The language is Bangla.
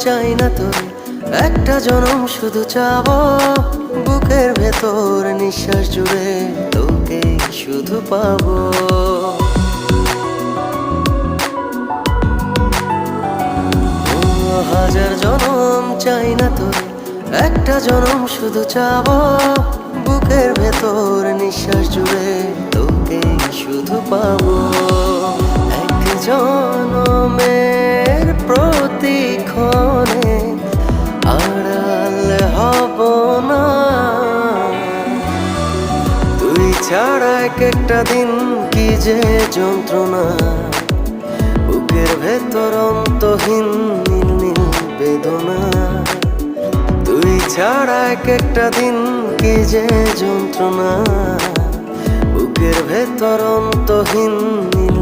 চাই না তোর, একটা জনম শুধু চাবো বুকের ভেতর নিঃশ্বাস জুড়ে তোকে শুধু পাবো। হাজার জনম চাই না তোর, একটা জনম শুধু চাবো বুকের ভেতর নিঃশ্বাস জুড়ে তোকে শুধু পাবো। এক জনমের প্রতিক্ষণে আড়াল হব না, তুই ছাড়া এক একটা দিন কি যে যন্ত্রণা, বুকের ভেতর অন্তহীন নীল নীল বেদনা। তুই ছাড়া এক একটা দিন কি যে যন্ত্রণা, বুকের ভেতর অন্তহীন নীল